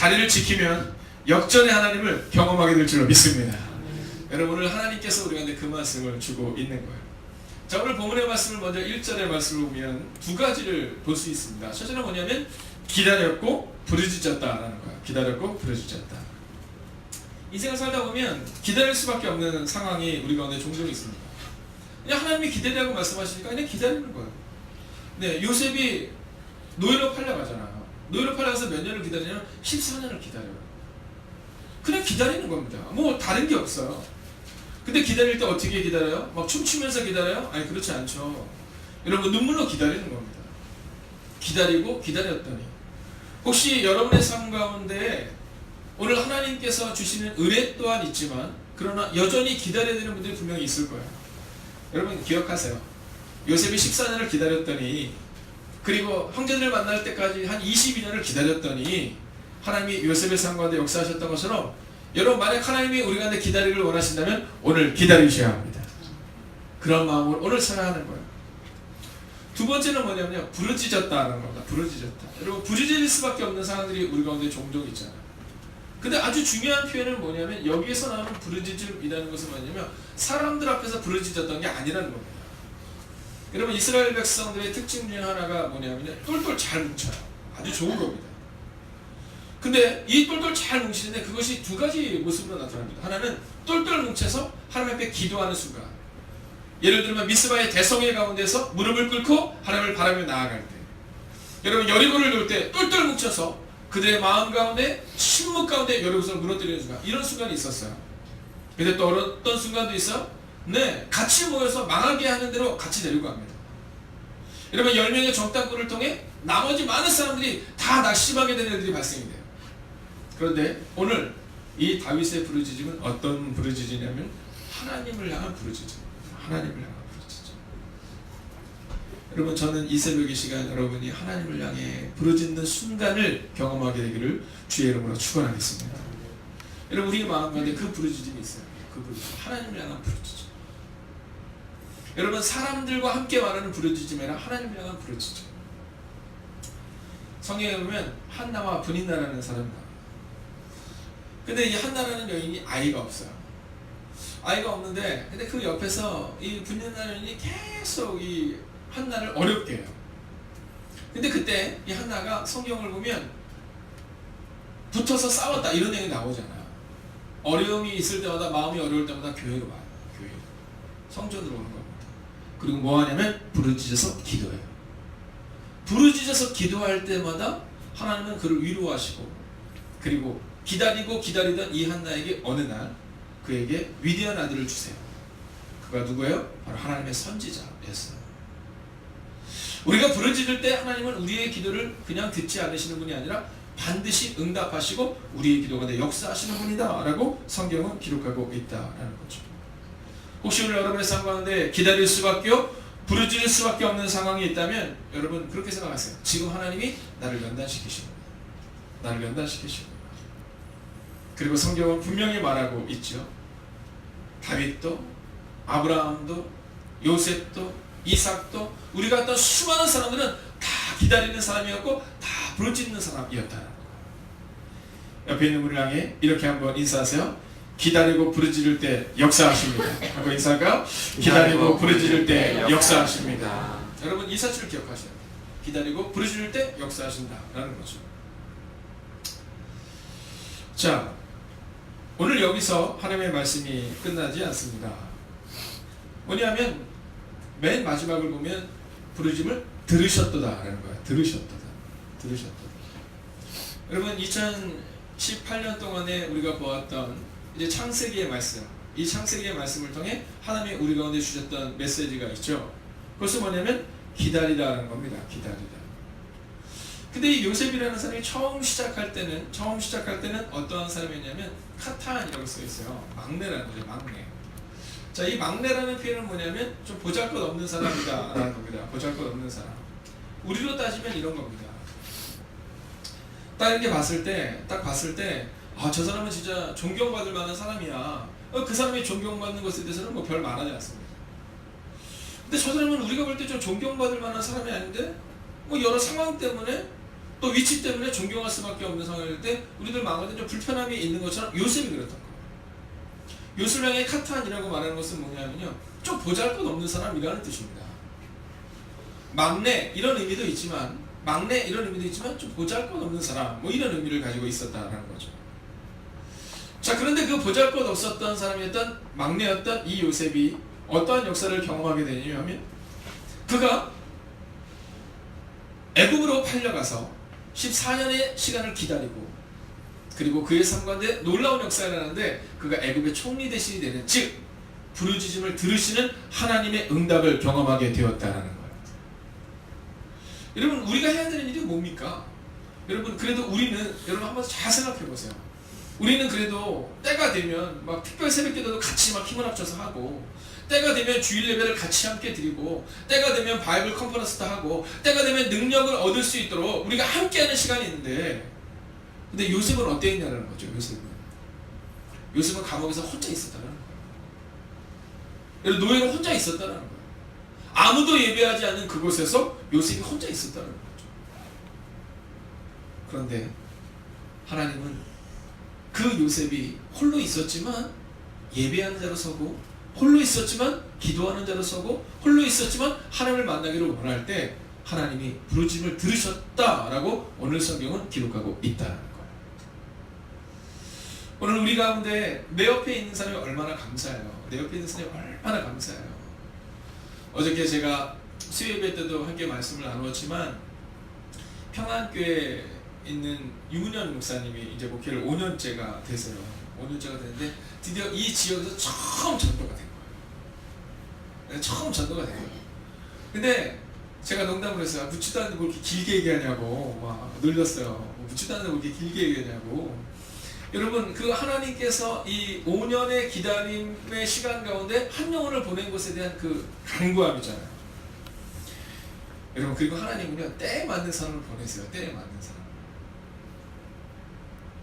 자리를 지키면 역전의 하나님을 경험하게 될 줄로 믿습니다. 여러분, 오늘 하나님께서 우리한테 그 말씀을 주고 있는 거예요. 자, 오늘 본문의 말씀을 먼저 1절의 말씀을 보면 두 가지를 볼 수 있습니다. 첫째는 뭐냐면 기다렸고 부르짖었다라는 거예요. 기다렸고 부르짖었다. 인생을 살다 보면 기다릴 수밖에 없는 상황이 우리 가운데 종종 있습니다. 그냥 하나님이 기다리라고 말씀하시니까 그냥 기다리는 거예요. 네, 요셉이 노예로 팔려가잖아요. 노예로 팔려가서 몇 년을 기다리냐면 14년을 기다려요. 그냥 기다리는 겁니다. 뭐 다른 게 없어요. 근데 기다릴 때 어떻게 기다려요? 막 춤추면서 기다려요? 아니, 그렇지 않죠. 여러분, 눈물로 기다리는 겁니다. 기다리고 기다렸더니, 혹시 여러분의 삶 가운데 오늘 하나님께서 주시는 은혜 또한 있지만 그러나 여전히 기다려야 되는 분들이 분명히 있을 거예요. 여러분, 기억하세요. 요셉이 14년을 기다렸더니, 그리고 형제들을 만날 때까지 한 22년을 기다렸더니 하나님이 요셉의 삶 가운데 역사하셨던 것처럼, 여러분, 만약 하나님이 우리 가운데 기다리기를 원하신다면 오늘 기다리셔야 합니다. 그런 마음으로 오늘 살아야 하는 거예요. 두 번째는 뭐냐면요, 부르짖었다는 겁니다. 부르짖었다. 여러분, 부르짖을 수밖에 없는 상황들이 우리 가운데 종종 있잖아요. 근데 아주 중요한 표현은 뭐냐면, 여기에서 나오는 부르짖음이라는 것은 뭐냐면 사람들 앞에서 부르짖었던 게 아니라는 겁니다. 여러분, 이스라엘 백성들의 특징 중에 하나가 뭐냐면 똘똘 잘 뭉쳐요. 아주 좋은 겁니다. 근데 이 똘똘 잘 뭉치는데 그것이 두 가지 모습으로 나타납니다. 하나는 똘똘 뭉쳐서 하나님 앞에 기도하는 순간, 예를 들면 미스바의 대성회 가운데서 무릎을 꿇고 하나님을 바라며 나아갈 때, 여러분, 여리고를 돌 때 똘똘 뭉쳐서 그들의 마음 가운데, 침묵 가운데 여리고를 무너뜨리는 순간, 이런 순간이 있었어요. 근데 또 어떤 순간도 있어? 네, 같이 모여서 망하게 하는 대로 같이 데리고 갑니다. 여러분, 10명의 정탐꾼을 통해 나머지 많은 사람들이 다 낙심하게 되는 일들이 발생이 돼요. 그런데 오늘 이 다윗의 부르짖음은 어떤 부르짖음이냐면 하나님을 향한 부르짖음. 하나님을 향한 부르짖음. 여러분, 저는 이 새벽 이 시간 여러분이 하나님을 향해 부르짖는 순간을 경험하게 되기를 주의 이름으로 축원하겠습니다. 여러분, 우리의 마음 가운데 그 부르짖음이 있어요. 그 부르짖음, 하나님을 향한 부르짖음. 여러분, 사람들과 함께 말하는 부르짖음이 아니라 하나님을 향한 부르짖음. 성경에 보면 한나와 브닌나라는 사람이 나와요. 근데 이 한나라는 여인이 아이가 없어요. 아이가 없는데, 근데 그 옆에서 이 브닌나라는 여인이 계속 이 한나를 어렵게 해요. 근데 그때 이 한나가 성경을 보면 붙어서 싸웠다 이런 내용이 나오잖아요. 어려움이 있을 때마다, 마음이 어려울 때마다 교회로 와요. 교회, 성전으로 오는 겁니다. 그리고 뭐 하냐면 부르짖어서 기도해요. 부르짖어서 기도할 때마다 하나님은 그를 위로하시고, 그리고 기다리고 기다리던 이 한나에게 어느 날 그에게 위대한 아들을 주세요. 그가 누구예요? 바로 하나님의 선지자였어요. 우리가 부르짖을 때 하나님은 우리의 기도를 그냥 듣지 않으시는 분이 아니라 반드시 응답하시고 우리의 기도 가운데 역사하시는 분이다 라고 성경은 기록하고 있다라는 거죠. 혹시 오늘 여러분의 삶 가운데 기다릴 수밖에, 부르짖을 수밖에 없는 상황이 있다면 여러분, 그렇게 생각하세요. 지금 하나님이 나를 연단시키시는 거예요. 나를 연단시키시는 거예요. 그리고 성경은 분명히 말하고 있죠. 다윗도, 아브라함도, 요셉도, 이삭도, 우리가 어떤 수많은 사람들은 다 기다리는 사람이었고 다 부르짖는 사람이었다는 거예요. 옆에 있는 분을 향해 이렇게 한번 인사하세요. 기다리고 부르짖을 때 역사하십니다. 하고 인사할까요? 기다리고 부르짖을 때 역사하십니다. 여러분, 이 사실을 기억하셔야 돼요. 기다리고 부르짖을 때 역사하신다 라는 거죠. 자, 오늘 여기서 하나님의 말씀이 끝나지 않습니다. 뭐냐면 맨 마지막을 보면 부르짖음을 들으셨도다라는 거예요. 들으셨도다. 여러분, 2018년 동안에 우리가 보았던 이제 창세기의 말씀, 이 창세기의 말씀을 통해 하나님이 우리 가운데 주셨던 메시지가 있죠. 그것은 뭐냐면 기다리라는 겁니다. 기다리라. 근데 이 요셉이라는 사람이 처음 시작할 때는 어떠한 사람이었냐면 카타한이라고 써 있어요. 막내라는 거죠. 막내. 자, 이 막내라는 표현은 뭐냐면 좀 보잘것없는 사람이다 라는 겁니다. 보잘것없는 사람. 우리로 따지면 이런 겁니다. 딱 이렇게 봤을 때 아, 저 사람은 진짜 존경받을 만한 사람이야. 그 사람이 존경받는 것에 대해서는 뭐 별 말하지 않습니다. 근데 저 사람은 우리가 볼 때 좀 존경받을 만한 사람이 아닌데 뭐 여러 상황 때문에 또 위치 때문에 존경할 수밖에 없는 상황일 때 우리들 마음에 좀 불편함이 있는 것처럼 요셉이 그랬던 거예요. 요술량의 카탄이라고 말하는 것은 뭐냐면요, 좀 보잘것없는 사람이라는 뜻입니다. 막내 이런 의미도 있지만 좀 보잘것없는 사람 뭐 이런 의미를 가지고 있었다라는 거죠. 자, 그런데 그 보잘것없었던 사람이었던 막내였던 이 요셉이 어떠한 역사를 경험하게 되냐면, 그가 애굽으로 팔려가서 14년의 시간을 기다리고, 그리고 그의 삶 가운데 놀라운 역사가 일어나는데 그가 애굽의 총리 대신이 되는, 즉 부르짖음을 들으시는 하나님의 응답을 경험하게 되었다라는 거예요. 여러분, 우리가 해야 되는 일이 뭡니까? 여러분, 그래도 여러분 한번 잘 생각해 보세요. 우리는 그래도 때가 되면 막 특별 새벽기도도 같이 막 힘을 합쳐서 하고, 때가 되면 주일 예배를 같이 함께 드리고, 때가 되면 바이블 컨퍼런스도 하고, 때가 되면 능력을 얻을 수 있도록 우리가 함께하는 시간이 있는데, 근데 요셉은 어땠냐는 거죠. 요셉은 감옥에서 혼자 있었다는 거예요. 노예로 혼자 있었다는 거예요. 아무도 예배하지 않는 그곳에서 요셉이 혼자 있었다는 거죠. 그런데 하나님은 그 요셉이 홀로 있었지만 예배하는 자로 서고, 홀로 있었지만 기도하는 자로 서고, 홀로 있었지만 하나님을 만나기를 원할 때 하나님이 부르짖음을 들으셨다라고 오늘 성경은 기록하고 있다는 거예요. 오늘 우리 가운데 내 옆에 있는 사람이 얼마나 감사해요. 내 옆에 있는 사람이 얼마나 감사해요. 어저께 제가 수요예배 때도 함께 말씀을 나누었지만, 평안교회에 있는 유문현 목사님이 이제 목회를 5년째가 되세요. 5년째가 되는데 드디어 이 지역에서 처음 전도가 된 거예요. 처음 전도가 된 거예요. 근데 제가 농담을 했어요. 묻지도 않는데 뭐 이렇게 길게 얘기하냐고 막 놀렸어요. 묻지도 않는데 뭐 이렇게 길게 얘기하냐고. 여러분, 그 하나님께서 이 5년의 기다림의 시간 가운데 한 영혼을 보낸 것에 대한 그 간구함이잖아요. 여러분, 그리고 하나님은요, 때에 맞는 사람을 보내세요. 때에 맞는 사람.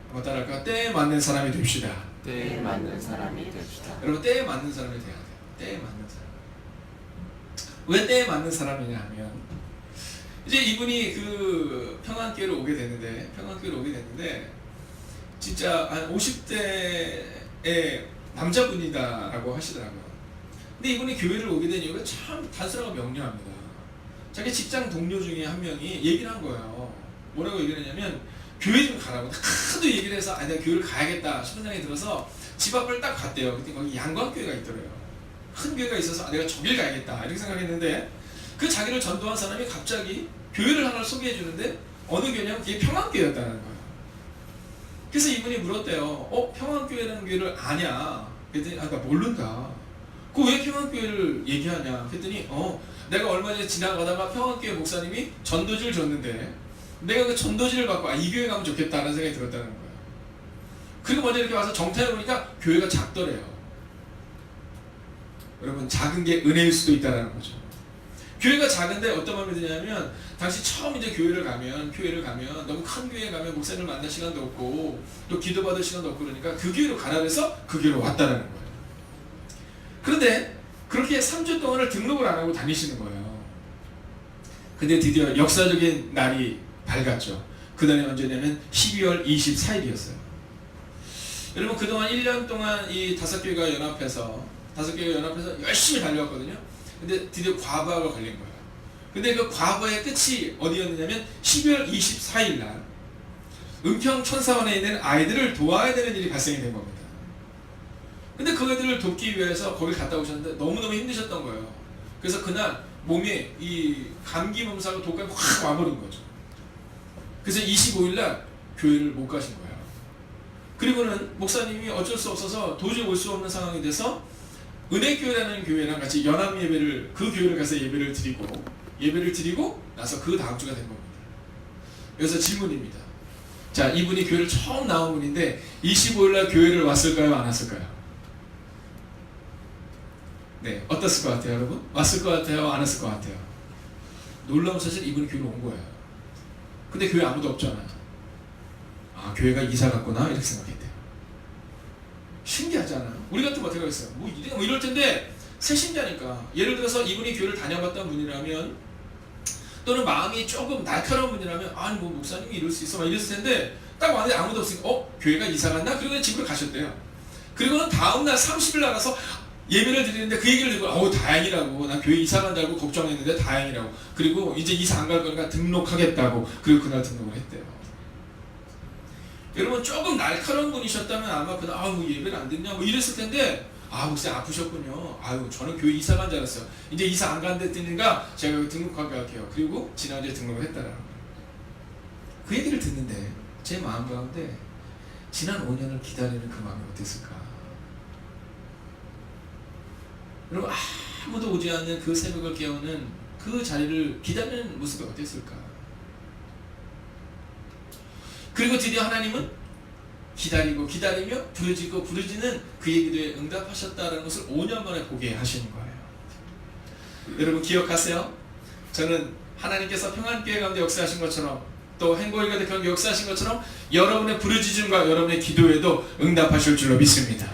한번 따라할까요? 때에 맞는 사람이 됩시다. 때에 맞는 사람이 됩시다. 여러분, 때에 맞는 사람이 돼야 돼요. 때에 맞는 사람. 왜 때에 맞는 사람이냐 하면, 이제 이분이 그 평안교회를 오게 됐는데 진짜 한 50대의 남자분이다라고 하시더라고요. 근데 이분이 교회를 오게 된 이유가 참 단순하고 명료합니다. 자기 직장 동료 중에 한 명이 얘기를 한 거예요. 뭐라고 얘기를 했냐면, 교회 좀 가라고 하도 얘기를 해서 내가 교회를 가야겠다 싶은 생각이 들어서 집 앞을 딱 갔대요. 그때 거기 양광교회가 있더래요. 큰 교회가 있어서 내가 저길 가야겠다 이렇게 생각했는데, 그 자기를 전도한 사람이 갑자기 교회를 하나 소개해 주는데 어느 교회냐면 그게 평안교회였다는 거예요. 그래서 이분이 물었대요. 평안교회라는 교회를 아냐? 그랬더니 나 모른다. 그 왜 평안교회를 얘기하냐? 그랬더니 내가 얼마 전에 지나가다가 평안교회 목사님이 전도지를 줬는데 내가 그 전도지를 받고 이 교회 가면 좋겠다는 생각이 들었다는 거예요. 그리고 먼저 이렇게 와서 정탐해 보니까 교회가 작더래요. 여러분, 작은 게 은혜일 수도 있다는 거죠. 교회가 작은데 어떤 마음이 드냐면, 당시 처음 이제 교회를 가면 너무 큰 교회에 가면 목사님을 만날 시간도 없고 또 기도받을 시간도 없고, 그러니까 그 교회로 가라 그래서 그 교회로 왔다는 거예요. 그런데 그렇게 3주 동안을 등록을 안 하고 다니시는 거예요. 근데 드디어 역사적인 날이 밝았죠. 그날이 언제냐면 12월 24일이었어요. 여러분, 그동안 1년 동안 이 5교회가 연합해서 열심히 달려왔거든요. 근데 드디어 과부하가 걸린 거예요. 근데 그 과부의 끝이 어디였느냐면 12월 24일 날 은평천사원에 있는 아이들을 도와야 되는 일이 발생이 된 겁니다. 근데 그 애들을 돕기 위해서 거기 갔다 오셨는데 너무너무 힘드셨던 거예요. 그래서 그날 몸에 이 감기 몸살과 독감이 확 와버린 거죠. 그래서 25일 날 교회를 못 가신 거예요. 그리고는 목사님이 어쩔 수 없어서 도저히 올 수 없는 상황이 돼서 은혜교회라는 교회랑 같이 연합 예배를, 그 교회를 가서 예배를 드리고 나서 그 다음 주가 된 겁니다. 그래서 질문입니다. 자, 이분이 교회를 처음 나온 분인데 25일 날 교회를 왔을까요? 안 왔을까요? 네, 어땠을 것 같아요, 여러분? 왔을 것 같아요? 안 왔을 것 같아요? 놀라운 사실, 이분이 교회를 온 거예요. 근데 교회 아무도 없잖아요. 교회가 이사 갔구나 이렇게 생각했대요. 신기하지 않아요? 우리 같으면 어떻게 하겠어요? 뭐 이럴 텐데 새신자니까, 예를 들어서 이분이 교회를 다녀봤던 분이라면 또는 마음이 조금 날카로운 분이라면 아니 뭐 목사님이 이럴 수 있어 막 이랬을 텐데 딱 왔는데 아무도 없으니까 교회가 이사 갔나? 그리고 집으로 가셨대요. 그리고는 다음날 30일 나가서 예배를 드리는데 그 얘기를 듣고 다행이라고, 난 교회 이사 간 줄 알고 걱정했는데 다행이라고, 그리고 이제 이사 안 갈 거니까 등록하겠다고, 그리고 그날 등록을 했대요. 여러분 조금 날카로운 분이셨다면 아마 그날 뭐 예배를 안 듣냐 뭐 이랬을 텐데 목사님 아프셨군요. 저는 교회 이사 간 줄 알았어요. 이제 이사 안 간댔더니까 제가 여기 등록하게 할게요. 그리고 지난주에 등록을 했다라는 거예요. 그 얘기를 듣는데 제 마음 가운데 지난 5년을 기다리는 그 마음이 어땠을까? 여러분 아무도 오지 않는 그 새벽을 깨우는 그 자리를 기다리는 모습이 어땠을까? 그리고 드디어 하나님은 기다리고 기다리며 부르짖고 부르짖는 그의 기도에 응답하셨다는 것을 5년 만에 보게 하시는 거예요. 여러분 기억하세요? 저는 하나님께서 평안교회 가운데 역사하신 것처럼 또 행복일가대 가운데 역사하신 것처럼 여러분의 부르짖음과 여러분의 기도에도 응답하실 줄로 믿습니다.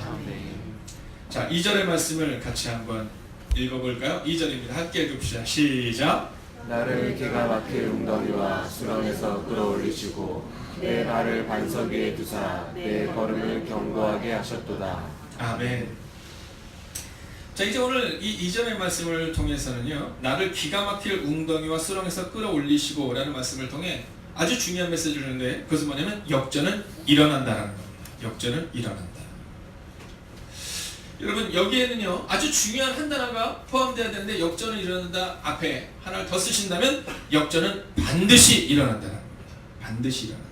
자, 2절의 말씀을 같이 한번 읽어볼까요? 2절입니다. 함께 읽읍시다. 시작. 나를 기가 막힐 웅덩이와 수렁에서 끌어올리시고 내 발을 반석 위에 두사 내 걸음을 견고하게 하셨도다. 아멘. 자, 이제 오늘 이 2절의 말씀을 통해서는요, 나를 기가 막힐 웅덩이와 수렁에서 끌어올리시고 라는 말씀을 통해 아주 중요한 메시지를 주는데, 그것은 뭐냐면 역전은 일어난다라는 겁니다. 역전은 일어난다. 여러분 여기에는요 아주 중요한 한 단어가 포함되어야 되는데, 역전은 일어난다 앞에 하나를 더 쓰신다면 역전은 반드시 일어난다라는 겁니다. 반드시 일어난다.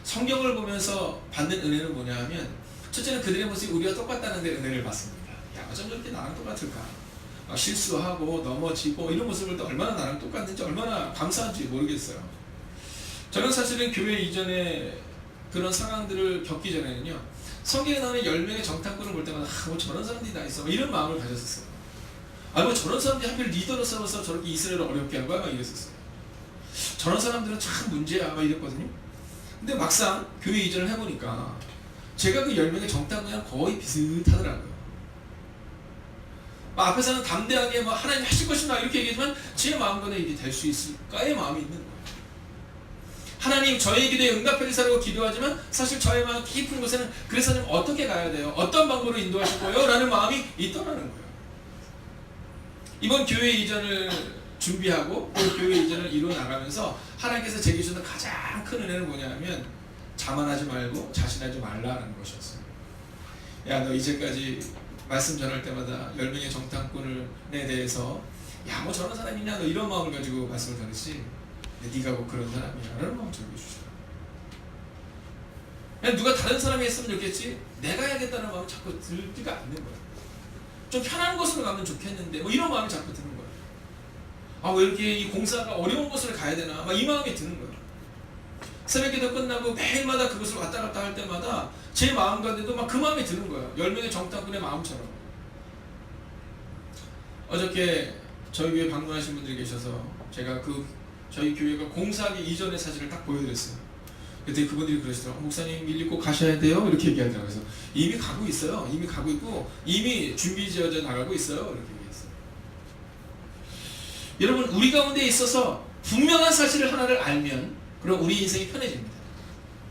성경을 보면서 받는 은혜는 뭐냐 하면, 첫째는 그들의 모습이 우리와 똑같다는 데 은혜를 받습니다. 야, 어쩜 저렇게 나랑 똑같을까? 실수하고 넘어지고 이런 모습을 또 얼마나 나랑 똑같은지 얼마나 감사한지 모르겠어요. 저는 사실은 교회 이전에 그런 상황들을 겪기 전에는요, 성경에 나오는 10명의 정탐꾼을 볼 때마다 뭐 저런 사람들이 다 있어 이런 마음을 가졌었어요. 뭐 저런 사람들이 하필 리더로 세워서 저렇게 이스라엘을 어렵게 한 거야 막 이랬었어요. 저런 사람들은 참 문제야 막 이랬거든요. 근데 막상 교회 이전을 해보니까 제가 그 10명의 정탐꾼이랑 거의 비슷하더라고요. 앞에서는 담대하게 하나님 하실 것이다 이렇게 얘기하지만 제 마음과는 이게 될 수 있을까의 마음이 있는 거예요. 하나님 저의 기도에 응답해 주시라고 기도하지만 사실 저의 마음 깊은 곳에는 그래서 하나님 어떻게 가야 돼요? 어떤 방법으로 인도하실 거예요? 라는 마음이 있더라는 거예요. 이번 교회 이전을 준비하고 또 교회 이전을 이루어 나가면서 하나님께서 제게 주는 가장 큰 은혜는 뭐냐면 자만하지 말고 자신하지 말라는 것이었어요. 야, 너 이제까지 말씀 전할 때마다 10명의 정탐꾼에 대해서 뭐 저런 사람이 있냐 너 이런 마음을 가지고 말씀을 전했지, 네가 꼭 그런 사람이야 라는 마음을 전해주시더라고요. 그냥 누가 다른 사람이 했으면 좋겠지 내가 해야겠다는 마음이 자꾸 들지가 않는 거예요. 좀 편한 곳으로 가면 좋겠는데 이런 마음이 자꾸 드는 거예요. 왜 이렇게 이 공사가 어려운 곳을 가야 되나 이 마음이 드는 거예요. 새벽기도 끝나고 매일마다 그곳을 왔다 갔다 할 때마다 제 마음 가운데도 그 마음이 드는 거예요. 10명의 정탐꾼의 마음처럼. 어저께 저희 교회 방문하신 분들이 계셔서 제가 저희 교회가 공사하기 이전의 사진을 딱 보여드렸어요. 그때 그분들이 그러시더라고요. 목사님 밀리 꼭 가셔야 돼요 이렇게 얘기하더라고요. 그래서 이미 가고 있어요. 이미 가고 있고 이미 준비 지어져 나가고 있어요 이렇게 얘기했어요. 여러분 우리 가운데 있어서 분명한 사실을 하나를 알면 그럼 우리 인생이 편해집니다.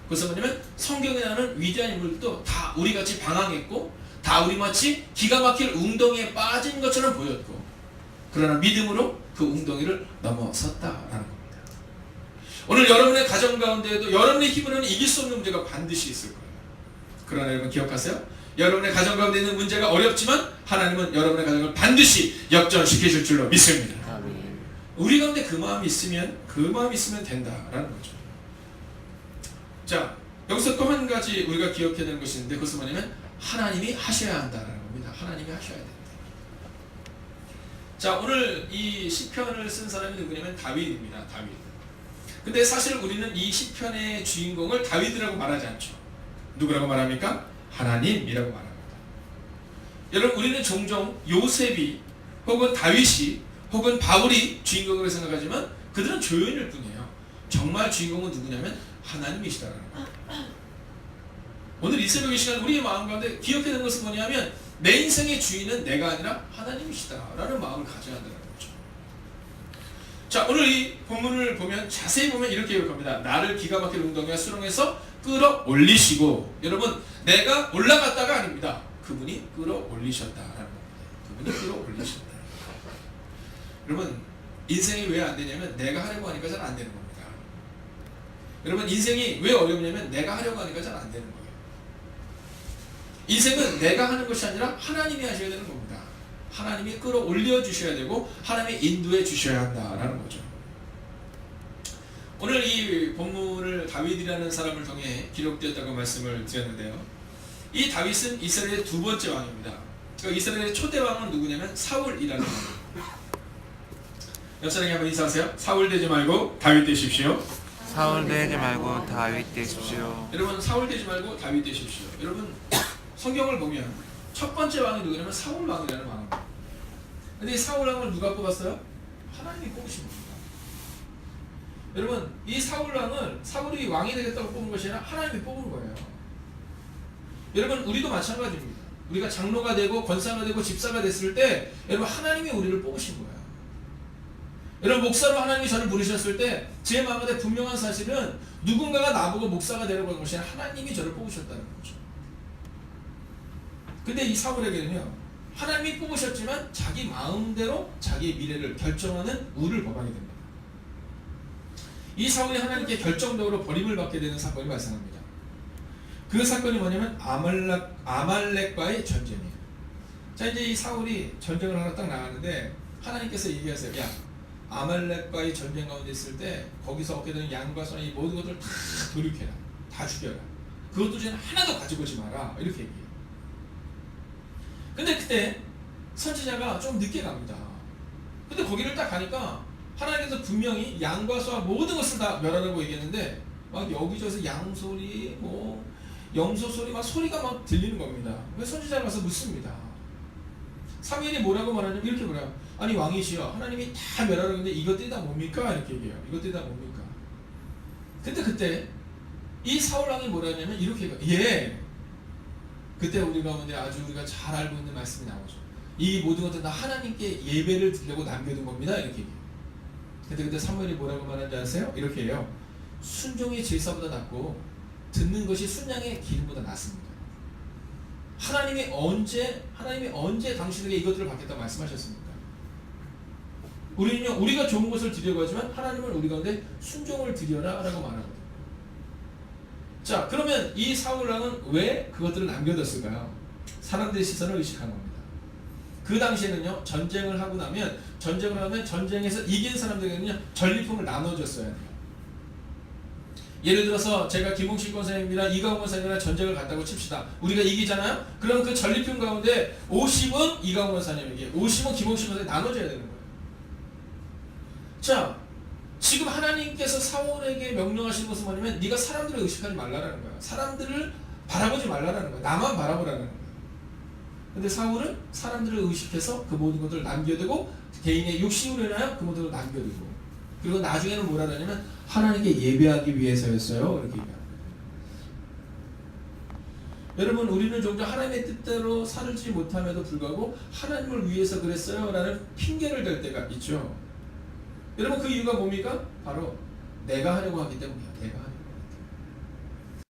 그래서 뭐냐면 성경에 나오는 위대한 인물도 다 우리같이 방황했고 다 우리마치 기가 막힐 웅덩이에 빠진 것처럼 보였고, 그러나 믿음으로 그 웅덩이를 넘어섰다라는 겁니다. 오늘 여러분의 가정 가운데에도 여러분의 힘으로는 이길 수 없는 문제가 반드시 있을 거예요. 그러나 여러분 기억하세요? 여러분의 가정 가운데 있는 문제가 어렵지만 하나님은 여러분의 가정을 반드시 역전시키실 줄로 믿습니다. 아멘. 우리 가운데 그 마음이 있으면 된다라는 거죠. 자, 여기서 또 한 가지 우리가 기억해야 되는 것이 있는데, 그것은 뭐냐면 하나님이 하셔야 한다는 겁니다. 하나님이 하셔야 된다. 자, 오늘 이 시편을 쓴 사람이 누구냐면 다윗입니다. 다윗. 근데 사실 우리는 이 시편의 주인공을 다윗이라고 말하지 않죠. 누구라고 말합니까? 하나님이라고 말합니다. 여러분 우리는 종종 요셉이 혹은 다윗이 혹은 바울이 주인공으로 생각하지만 그들은 조연일 뿐이에요. 정말 주인공은 누구냐면 하나님이시다라는 거예요. 오늘 이 새벽 이 시간 우리의 마음 가운데 기억해야 되는 것은 뭐냐면 내 인생의 주인은 내가 아니라 하나님이시다라는 마음을 가져야 한다는 거죠. 자, 오늘 이 본문을 보면 자세히 보면 이렇게 기록합니다. 나를 기가 막힌 웅덩이와 수렁에서 끌어올리시고, 여러분 내가 올라갔다가 아닙니다. 그분이 끌어올리셨다라는 겁니다. 그분이 끌어올리셨다. 여러분 인생이 왜 안 되냐면 내가 하려고 하니까 잘 안 되는 겁니다. 여러분 인생이 왜 어렵냐면 내가 하려고 하니까 잘 안 되는 거예요. 인생은 내가 하는 것이 아니라 하나님이 하셔야 되는 겁니다. 하나님이 끌어올려 주셔야 되고 하나님이 인도해 주셔야 한다라는 거죠. 오늘 이 본문을 다윗이라는 사람을 통해 기록되었다고 말씀을 드렸는데요. 이 다윗은 이스라엘의 두 번째 왕입니다. 그러니까 이스라엘의 초대 왕은 누구냐면 사울이라는 왕입니다. 옆 사람에게 한번 인사하세요. 사울 되지 말고 다윗 되십시오. 사울 되지 말고 다윗 되십시오. 여러분 사울 되지 말고 다윗 되십시오. 여러분 성경을 보면 첫 번째 왕이 누구냐면 사울 왕이라는 왕입니다. 근데 이 사울 왕을 누가 뽑았어요? 하나님이 뽑으신 겁니다. 여러분 이 사울 왕을 사울이 왕이 되겠다고 뽑은 것이 아니라 하나님이 뽑은 거예요. 여러분 우리도 마찬가지입니다. 우리가 장로가 되고 권사가 되고 집사가 됐을 때 여러분 하나님이 우리를 뽑으신 거예요. 여러분 목사로 하나님이 저를 부르셨을 때 제 마음에 분명한 사실은 누군가가 나보고 목사가 되려고 하는 것이 아니라 하나님이 저를 뽑으셨다는 거죠. 근데 이 사울에게는요 하나님이 뽑으셨지만 자기 마음대로 자기의 미래를 결정하는 우를 범하게 됩니다. 이 사울이 하나님께 결정적으로 버림을 받게 되는 사건이 발생합니다. 그 사건이 뭐냐면 아말렉과의 전쟁이에요. 자 이제 이 사울이 전쟁을 하러 딱 나가는데 하나님께서 얘기하세요. 야 아말렉과의 전쟁 가운데 있을 때 거기서 얻게 되는 양과 소나 이 모든 것들을 다 돌이켜라. 다 죽여라. 그것도 지금 하나도 가지고 오지 마라. 이렇게 얘기해요. 근데 그때 선지자가 좀 늦게 갑니다. 근데 거기를 딱 가니까 하나님께서 분명히 양과 소와 모든 것을 다 멸하라고 얘기했는데 막 여기저기서 양 소리 뭐 염소 소리 막 소리가 막 들리는 겁니다. 그래서 선지자가 가서 묻습니다. 사무엘이 뭐라고 말하냐면 이렇게 말해요. 아니 왕이시여 하나님이 다 멸하라고 했는데 이것들이 다 뭡니까? 이렇게 얘기해요. 이것들이 다 뭡니까? 근데 그때 이 사울 왕이 뭐라 하냐면 이렇게 얘기해요. 예. 그때 우리 가운데 아주 우리가 잘 알고 있는 말씀이 나오죠. 이 모든 것들 다 하나님께 예배를 드리려고 남겨둔 겁니다. 이렇게 얘기해요. 근데 그때 사무엘이 뭐라고 말하는지 아세요? 이렇게 해요. 순종이 제사보다 낫고 듣는 것이 순양의 기름보다 낫습니다. 하나님이 언제 당신에게 이것들을 받겠다고 말씀하셨습니까? 우리는요 우리가 좋은 것을 드리려고 하지만 하나님은 우리 가운데 순종을 드려라 라고 말하거든요. 자 그러면 이 사울 왕은 왜 그것들을 남겨뒀을까요? 사람들의 시선을 의식한 겁니다. 그 당시에는요 전쟁을 하고 나면 전쟁에서 이긴 사람들에게는요 전리품을 나눠줬어야 돼요. 예를 들어서 제가 김홍식 권사님이랑 이강원 권사님이랑 전쟁을 갔다고 칩시다. 우리가 이기잖아요? 그럼 그 전리품 가운데 50은 이강원 권사님에게 50은 김홍식 권사님에게 나눠줘야 되는 거예요. 자 지금 하나님께서 사울에게 명령하신 것은 뭐냐면 네가 사람들을 의식하지 말라라는 거야. 사람들을 바라보지 말라라는 거야. 나만 바라보라는 거야. 근데 사울은 사람들을 의식해서 그 모든 것들을 남겨두고 개인의 욕심으로 인하여 그 모든 것을 남겨두고 그리고 나중에는 뭐라 하냐면 하나님께 예배하기 위해서였어요. 이렇게 얘기합니다. 여러분 우리는 종종 하나님의 뜻대로 살지 못함에도 불구하고 하나님을 위해서 그랬어요 라는 핑계를 댈 때가 있죠. 여러분 그 이유가 뭡니까? 바로 내가 하려고 하기 때문이야. 내가 하려고 하기 때문에.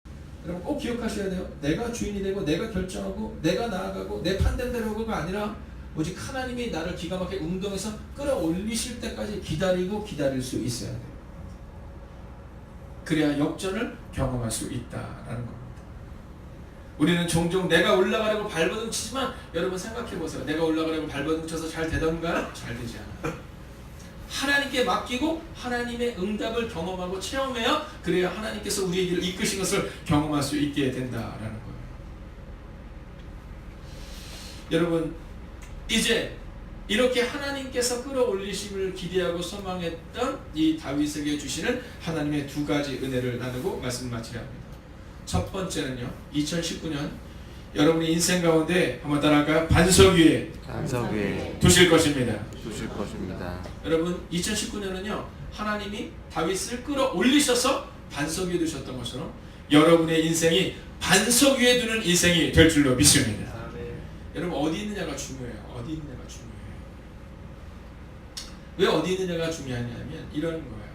여러분 꼭 기억하셔야 돼요. 내가 주인이 되고 내가 결정하고 내가 나아가고 내 판단대로가 아니라 오직 하나님이 나를 기가 막히게 웅덩이에서 끌어올리실 때까지 기다릴 수 있어야 돼요. 그래야 역전을 경험할 수 있다라는 겁니다. 우리는 종종 내가 올라가려고 발버둥 치지만 여러분 생각해보세요. 내가 올라가려고 발버둥 쳐서 잘 되던가요? 잘 되지 않아요. 하나님께 맡기고 하나님의 응답을 경험하고 체험해야 그래야 하나님께서 우리의 길을 이끄신 것을 경험할 수 있게 된다라는 거예요. 여러분 이제 이렇게 하나님께서 끌어올리심을 기대하고 소망했던 이 다윗에게 주시는 하나님의 두 가지 은혜를 나누고 말씀 마치려 합니다. 첫 번째는요 2019년 여러분의 인생 가운데 한번 따라할까요? 반석 위에 두실 것입니다. 여러분 2019년은요 하나님이 다윗을 끌어올리셔서 반석 위에 두셨던 것처럼 여러분의 인생이 반석 위에 두는 인생이 될 줄로 믿습니다. 여러분 어디 있느냐가 중요해요. 어디 있느냐가 중요해요. 왜 어디 있느냐가 중요하냐면 이런 거예요.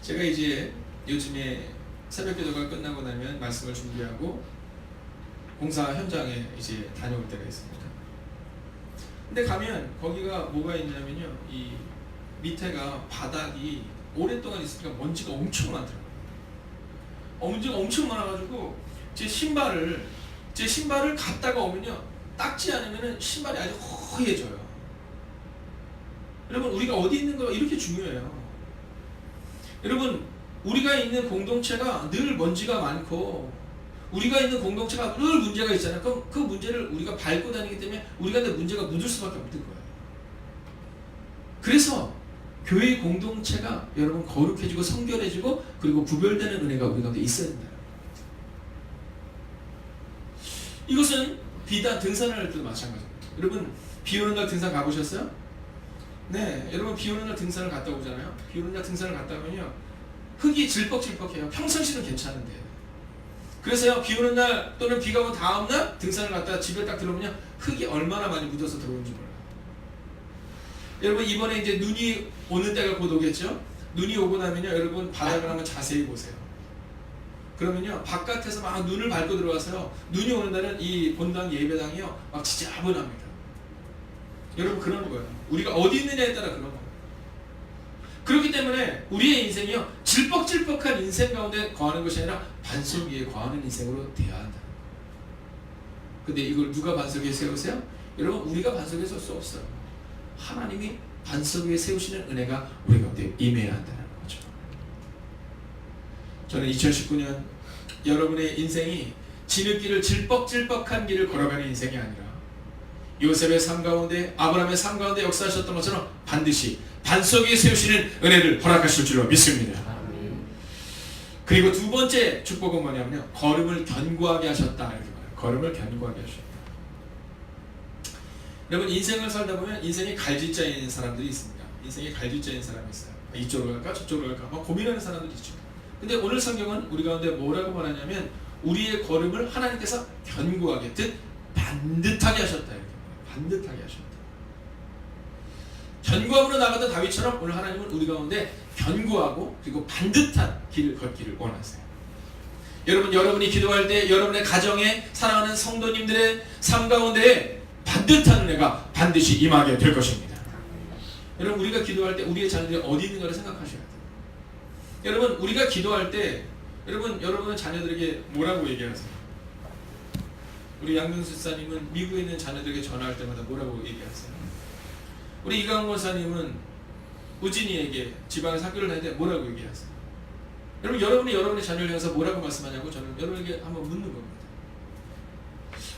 제가 이제 요즘에 새벽 기도가 끝나고 나면 말씀을 준비하고 공사 현장에 이제 다녀올 때가 있습니다. 근데 가면 거기가 뭐가 있냐면요, 이 밑에가 바닥이 오랫동안 있으니까 먼지가 엄청 많더라고요. 먼지가 엄청 많아가지고 제 신발을 갖다가 오면요, 닦지 않으면 신발이 아주 허해져요. 여러분, 우리가 어디 있는 거 이렇게 중요해요. 여러분, 우리가 있는 공동체가 늘 먼지가 많고 우리가 있는 공동체가 늘 문제가 있잖아요. 그럼 그 문제를 우리가 밟고 다니기 때문에 우리가 문제가 묻을 수밖에 없는 거예요. 그래서 교회 공동체가 여러분 거룩해지고 성결해지고 그리고 구별되는 은혜가 우리 가운데 있어야 된다. 이것은 비단 등산을 할 때도 마찬가지입니다. 여러분, 비 오는 날 등산 가보셨어요? 네, 여러분 비 오는 날 등산을 갔다 오잖아요. 비 오는 날 등산을 갔다 오면요, 흙이 질퍽질퍽해요. 평상시는 괜찮은데. 그래서요, 비 오는 날 또는 비가 온 다음 날 등산을 갔다가 집에 딱 들어오면요, 흙이 얼마나 많이 묻어서 들어오는지 몰라요. 여러분, 이번에 이제 눈이 오는 때가 곧 오겠죠? 눈이 오고 나면요, 여러분 바닥을 한번 자세히 보세요. 그러면요, 바깥에서 막 눈을 밟고 들어와서요, 눈이 오는 날은 이 본당 예배당이요, 막 지저분합니다. 여러분, 그런 거예요. 우리가 어디 있느냐에 따라 그런 거예요. 그렇기 때문에 우리의 인생이요, 질퍽질퍽한 인생 가운데 거하는 것이 아니라 반석 위에 거하는 인생으로 되어야 한다. 근데 이걸 누가 반석 위에 세우세요? 여러분, 우리가 반석 위에 설 수 없어요. 하나님이 반석 위에 세우시는 은혜가 우리 가운데 임해야 한다는 거죠. 저는 2019년 여러분의 인생이 지느길을 질퍽질퍽한 길을 걸어가는 인생이 아니라 요셉의 삶 가운데, 아브라함의 삶 가운데 역사하셨던 것처럼 반드시 반석 위에 세우시는 은혜를 허락하실 줄로 믿습니다. 그리고 두 번째 축복은 뭐냐면요, 걸음을 견고하게 하셨다, 이렇게 말해요. 걸음을 견고하게 하셨다. 여러분, 인생을 살다 보면 인생이 갈짓자인 사람들이 있습니다. 인생이 갈짓자인 사람이 있어요. 이쪽으로 갈까 저쪽으로 갈까 막 고민하는 사람들이 있죠. 근데 오늘 성경은 우리 가운데 뭐라고 말하냐면 우리의 걸음을 하나님께서 견고하게, 즉 반듯하게 하셨다, 이렇게 말해요. 반듯하게 하셨다. 견고함으로 나갔던 다윗처럼 오늘 하나님은 우리 가운데 견고하고 그리고 반듯한 길을 걷기를 원하세요. 여러분, 여러분이 기도할 때 여러분의 가정에 사랑하는 성도님들의 삶 가운데 반듯한 은혜가 반드시 임하게 될 것입니다. 여러분, 우리가 기도할 때 우리의 자녀들이 어디 있는가를 생각하셔야 돼요. 여러분, 우리가 기도할 때 여러분은 자녀들에게 뭐라고 얘기하세요? 우리 양명수 집사님은 미국에 있는 자녀들에게 전화할 때마다 뭐라고 얘기하세요? 우리 이강원 권사님은 우진이에게 지방에서 학교를 다닐 때 뭐라고 얘기하세요? 여러분, 여러분의 자녀를 향해서 뭐라고 말씀하냐고 저는 여러분에게 한번 묻는 겁니다.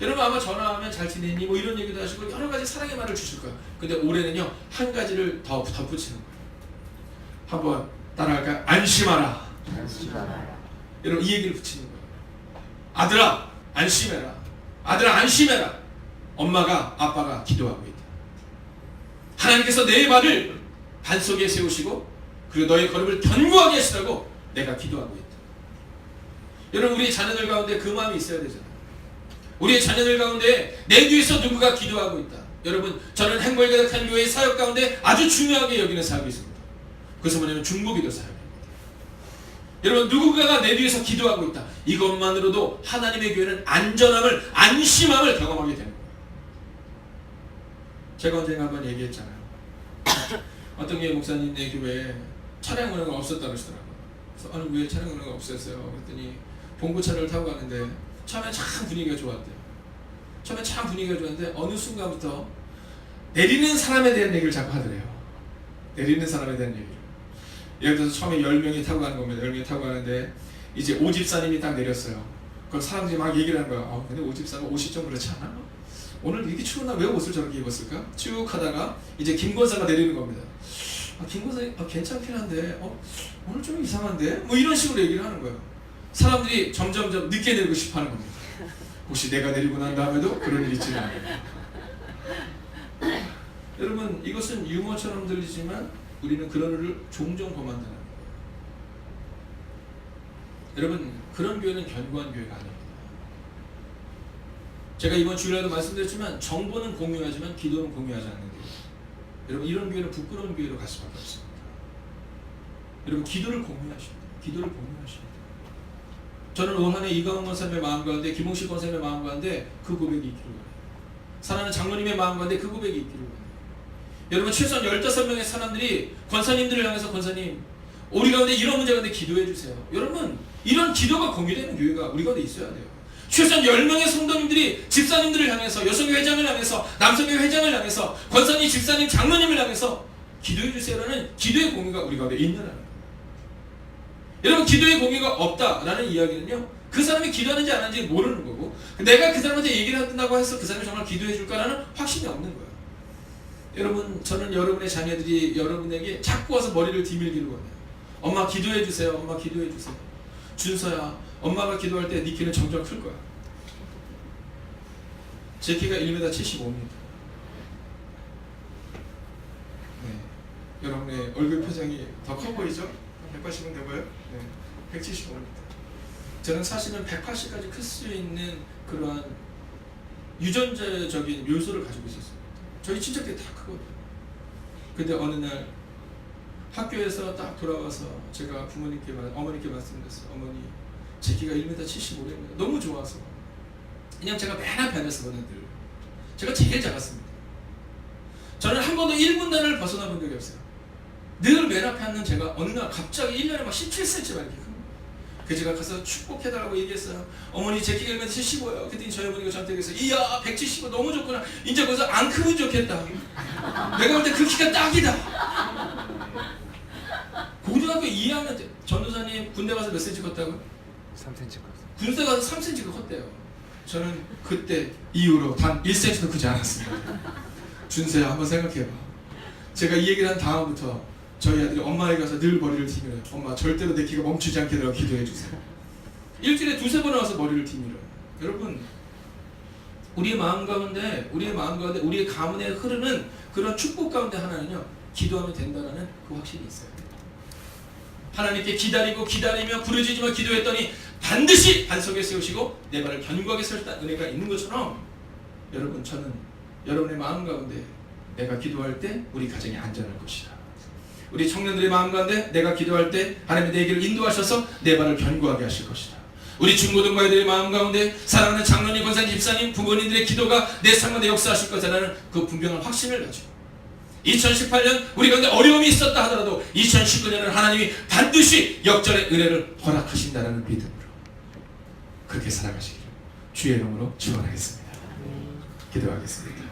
여러분, 아마 전화하면 잘 지내니 뭐 이런 얘기도 하시고 여러 가지 사랑의 말을 주실 거예요. 근데 올해는요, 한 가지를 더 덧붙이는 거예요. 한번 따라할까요? 안심하라. 안심하라. 여러분, 이 얘기를 붙이는 거예요. 아들아, 안심해라. 아들아, 안심해라. 엄마가, 아빠가 기도하고 있다. 하나님께서 내 발을 반석에 세우시고 그리고 너의 걸음을 견고하게 하시라고 내가 기도하고 있다. 여러분, 우리 자녀들 가운데 그 마음이 있어야 되잖아요. 우리의 자녀들 가운데 내 뒤에서 누군가 기도하고 있다. 여러분, 저는 행복가득한 교회의 사역 가운데 아주 중요하게 여기는 사역이 있습니다. 그것은 뭐냐면 중보기도 사역입니다. 여러분, 누군가가 내 뒤에서 기도하고 있다. 이것만으로도 하나님의 교회는 안전함을, 안심함을 경험하게 되는 거예요. 제가 언젠가 한번 얘기했잖아요. 어떤 교회 목사님네 교회에 차량 운행가 없었다고 하시더라고요. 그래서 아니, 왜 차량 운행가 없었어요? 그랬더니 봉고차를 타고 가는데 처음에 참 분위기가 좋았대요. 처음에 참 분위기가 좋았는데 어느 순간부터 내리는 사람에 대한 얘기를 자꾸 하더래요. 내리는 사람에 대한 얘기를. 예를 들어서 처음에 10명이 타고 가는 겁니다. 10명이 타고 가는데 이제 오집사님이 딱 내렸어요. 그럼 사람들이 막 얘기를 하는 거야. 근데 오집사가 옷이 좀 그렇지 않아? 오늘 이렇게 추운 날 왜 옷을 저렇게 입었을까? 쭉 하다가 이제 김권사가 내리는 겁니다. 김권사님 괜찮긴 한데 오늘 좀 이상한데? 뭐 이런 식으로 얘기를 하는 거예요. 사람들이 점점점 늦게 내리고 싶어 하는 겁니다. 혹시 내가 내리고 난 다음에도 그런 일이 있지는 않아요. 여러분, 이것은 유머처럼 들리지만 우리는 그런 일을 종종 범한다는 거예요. 여러분, 그런 교회는 견고한 교회가 아닙니다. 제가 이번 주일에도 말씀드렸지만 정보는 공유하지만 기도는 공유하지 않는 거예요. 여러분 이런 교회는 부끄러운 교회로 갈 수밖에 없습니다. 여러분 기도를 공유하셔야 돼요. 기도를 공유하셔야 돼요. 저는 올 한해 이강원 권사님의 마음 가운데 김홍식 권사님의 마음 가운데 그 고백이 있기를 원해요. 사랑하는 장로님의 마음 가운데 그 고백이 있기를 원해요. 여러분 최소한 15명의 사람들이 권사님들을 향해서 권사님 우리 가운데 이런 문제 가운데 기도해 주세요. 여러분 이런 기도가 공유되는 교회가 우리 가운데 있어야 돼요. 최소한 10명의 성도님들이 집사님들을 향해서 여성교회 회장을 향해서 남성교회 회장을 향해서 권사님, 집사님, 장로님을 향해서 기도해 주세요라는 기도의 공유가 우리 가운데 있느라는 거예요. 여러분 기도의 공유가 없다라는 이야기는요 그 사람이 기도하는지 안 하는지 모르는 거고 내가 그 사람한테 얘기를 한다고 해서 그 사람이 정말 기도해 줄까라는 확신이 없는 거예요. 여러분 저는 여러분의 자녀들이 여러분에게 자꾸 와서 머리를 디밀기를 원해요. 엄마 기도해 주세요. 엄마 기도해 주세요. 준서야 엄마가 기도할 때 네 키는 점점 클 거야. 제 키가 1m 75입니다. 네. 여러분의 얼굴 표정이 더 커 보이죠? 180은 돼 보여요? 네. 175입니다. 저는 사실은 180까지 클 수 있는 그러한 유전자적인 묘소를 가지고 있었습니다. 저희 친척들이 다 크거든요. 근데 어느 날 학교에서 딱 돌아와서 제가 어머니께 말씀드렸어요. 어머니 제 키가 1m 75입니다. 너무 좋아서 그냥 제가 맨 앞에 앉았었거든요. 늘 제가 제일 작았습니다. 저는 한 번도 1분단을 벗어나 본 적이 없어요. 늘 맨 앞에 앉는 제가 어느 날 갑자기 1년에 막 17cm만 이렇게 큰 거예요. 그래서 제가 가서 축복해달라고 얘기했어요. 어머니 제 키가 1m 75예요. 그랬더니 저희 어머니가 저한테 얘기했어요. 이야 175 너무 좋구나. 이제 거기서 안 크면 좋겠다. 내가 볼 때 그 키가 딱이다. 고등학교 2학년 때 전도사님 군대 가서 몇 cm 컸다고요? 3cm 컸어요. 군대 가서 3cm가 컸대요. 저는 그때 이후로 단 1cm도 크지 않았습니다. 준서야 한번 생각해봐. 제가 이 얘기를 한 다음부터 저희 아들이 엄마에게 가서 늘 머리를 디밀어요. 엄마 절대로 내 키가 멈추지 않게 해달라고 기도해 주세요. 일주일에 2-3번 와서 머리를 디밀어요. 여러분 우리의 마음 가운데 우리의 가문에 흐르는 그런 축복 가운데 하나는요 기도하면 된다는 그 확신이 있어요. 하나님께 기다리며 부르짖으며 기도했더니 반드시 반석에 세우시고 내 발을 견고하게 설다 은혜가 있는 것처럼 여러분 저는 여러분의 마음 가운데 내가 기도할 때 우리 가정이 안전할 것이다. 우리 청년들의 마음 가운데 내가 기도할 때 하나님이 내 길을 인도하셔서 내 발을 견고하게 하실 것이다. 우리 중고등부아이들의 마음 가운데 사랑하는 장로님, 권사님, 집사님, 부모님들의 기도가 내 삶 가운데 역사하실 것이라는 그 분명한 확신을 가지고 2018년 우리 가운데 어려움이 있었다 하더라도 2019년은 하나님이 반드시 역전의 은혜를 허락하신다는 믿음으로 그렇게 살아가시기를 주의 이름으로 축원하겠습니다. 기도하겠습니다.